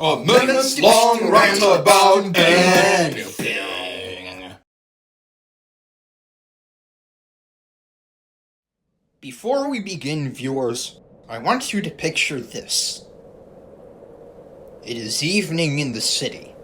A minute's long rant about anything. Before we begin, viewers, I want you to picture this. It is evening in the city.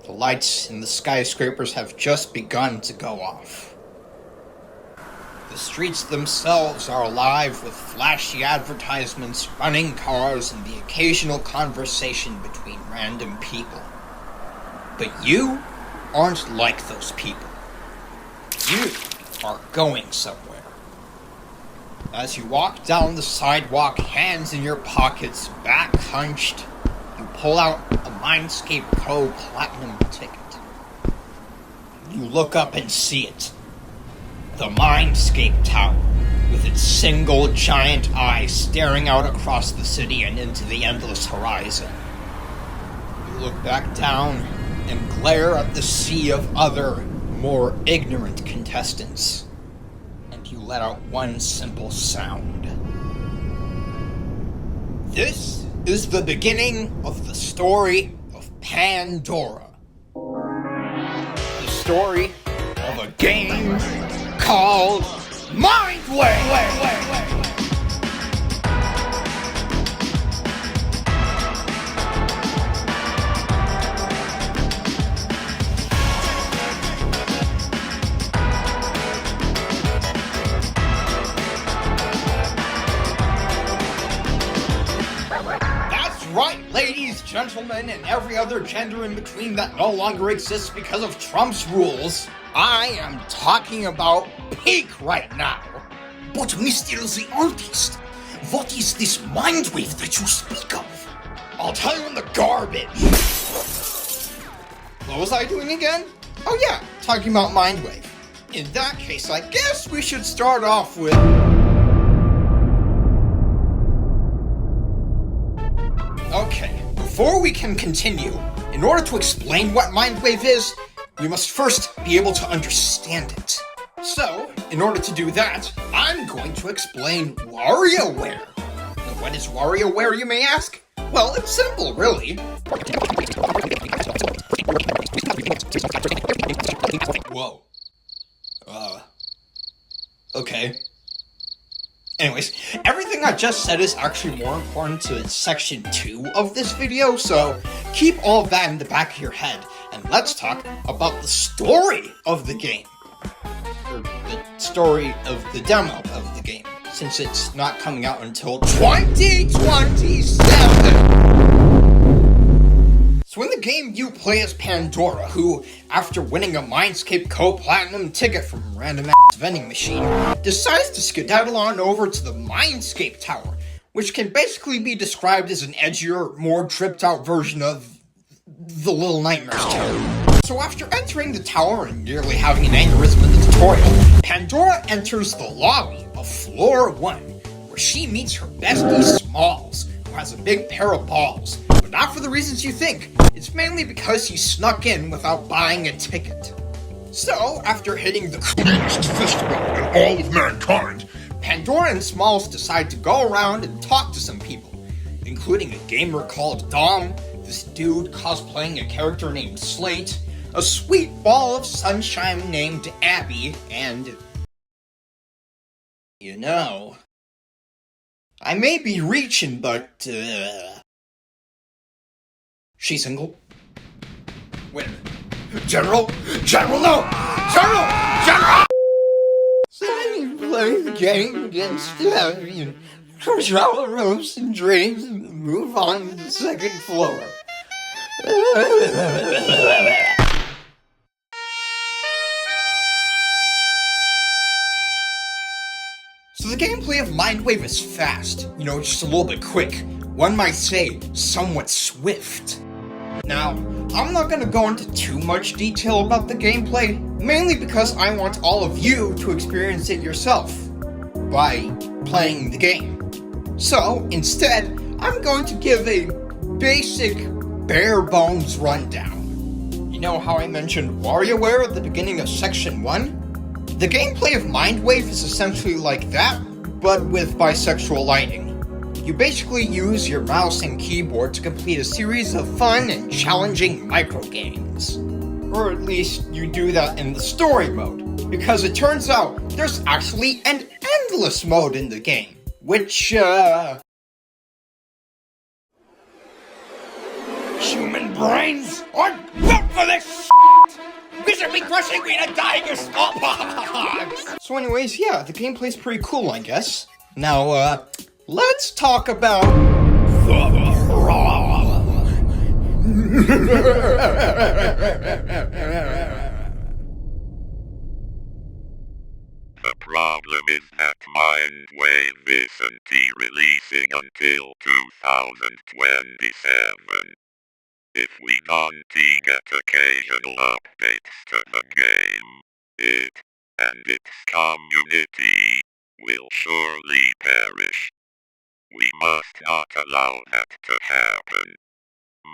The lights in the skyscrapers have just begun to go off. The streets themselves are alive with flashy advertisements, running cars, and the occasional conversation between random people. But you aren't like those people. You are going somewhere. As you walk down the sidewalk, hands in your pockets, back hunched, you pull out a Mindscape Co. Platinum ticket. You look up and see it. The Mindscape Tower, with its single giant eye staring out across the city and into the endless horizon. You look back down and glare at the sea of other, more ignorant contestants. And you let out one simple sound. This is the beginning of the story of Pandora. The story of a game called MINDWAVE! That's right, ladies, gentlemen, and every other gender in between that no longer exists because of Trump's rules. I am talking about Peak right now. But Mr. the Artist, what is this MINDWAVE that you speak of? I'll tell you in the garbage. What was I doing again? Oh yeah, talking about MINDWAVE. In that case, I guess we should start off with... Okay, before we can continue, in order to explain what MINDWAVE is, we must first be able to understand it. So, in order to do that, I'm going to explain WarioWare. Now, what is WarioWare, you may ask? Well, it's simple, really. Whoa. Okay. Anyways, everything I just said is actually more important to section 2 of this video, so keep all of that in the back of your head, and let's talk about the story of the game. Or the story of the demo of the game, since it's not coming out until 2027! So in the game, you play as Pandora, who, after winning a Mindscape Co. Platinum ticket from a random-ass vending machine, decides to skedaddle on over to the Mindscape Tower, which can basically be described as an edgier, more dripped-out version of the Little Nightmares Tower. So after entering the tower and nearly having an aneurysm in the tutorial, Pandora enters the lobby of Floor 1, where she meets her bestie Smalls, who has a big pair of balls. But not for the reasons you think. It's mainly because he snuck in without buying a ticket. So, after hitting the cleanest festival in all of mankind, Pandora and Smalls decide to go around and talk to some people, including a gamer called Dom, this dude cosplaying a character named Slate, a sweet ball of sunshine named Abby, and... you know... I may be reaching, but, she's single? Wait a minute. General, no! General! So you play the game against you control ropes and dreams and move on to the second floor. So the gameplay of MINDWAVE is fast, just a little bit quick. One might say, somewhat swift. Now, I'm not going to go into too much detail about the gameplay, mainly because I want all of you to experience it yourself by playing the game. So, instead, I'm going to give a basic, bare-bones rundown. You know how I mentioned WarioWare at the beginning of section 1? The gameplay of MINDWAVE is essentially like that, but with bisexual lighting. you basically use your mouse and keyboard to complete a series of fun and challenging microgames. Or at least you do that in the story mode, because it turns out there's actually an endless mode in the game, which, Human brains aren't built for this shit! Visibly crushing me to dying of smallpox! So anyways, yeah, the gameplay's pretty cool, I guess. Now, let's talk about The problem is that MINDWAVE isn't releasing until 2027. If we don't get occasional updates to the game, it and its community will surely perish. We must not allow that to happen.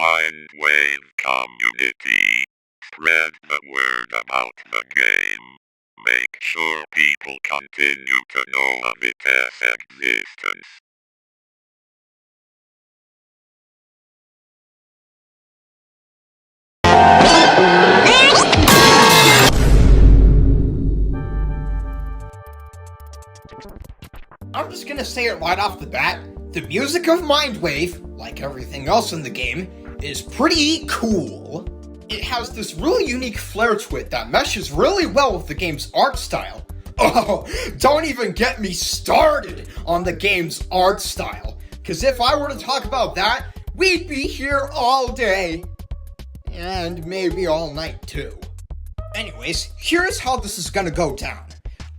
MINDWAVE community, spread the word about the game. Make sure people continue to know of its existence. I'm just gonna say it right off the bat, the music of MINDWAVE, like everything else in the game, is pretty cool. It has this really unique flair to it that meshes really well with the game's art style. Oh, don't even get me started on the game's art style, because if I were to talk about that, we'd be here all day. And maybe all night too. Anyways, here's how this is gonna go down.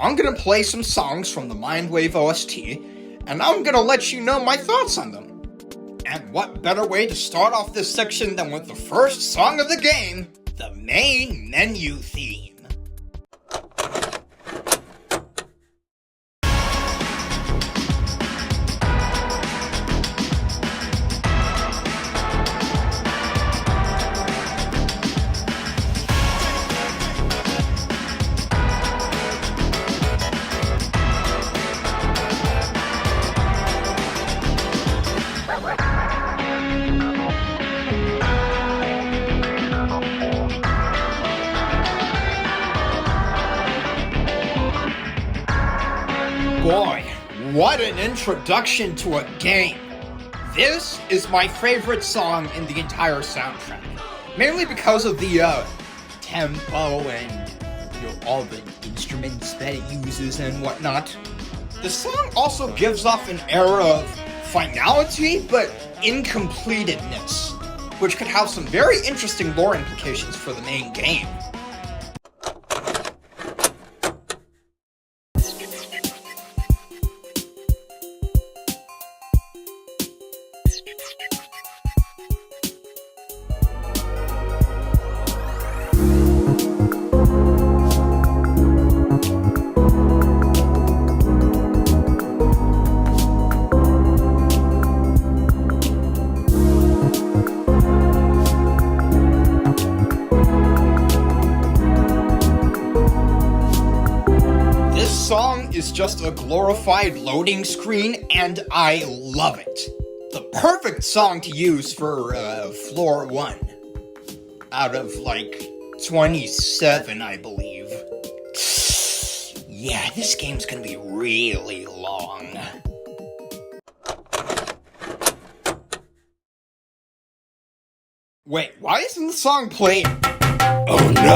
I'm gonna play some songs from the MINDWAVE OST, and I'm gonna let you know my thoughts on them. And what better way to start off this section than with the first song of the game, the main menu theme. Boy, what an introduction to a game! This is my favorite song in the entire soundtrack, mainly because of the tempo and all the instruments that it uses and whatnot. The song also gives off an air of finality but incompletedness, which could have some very interesting lore implications for the main game. Song is just a glorified loading screen, and I love it. The perfect song to use for floor 1 out of like 27, I believe. Yeah, this game's gonna be really long. Wait, why isn't the song playing? Oh no!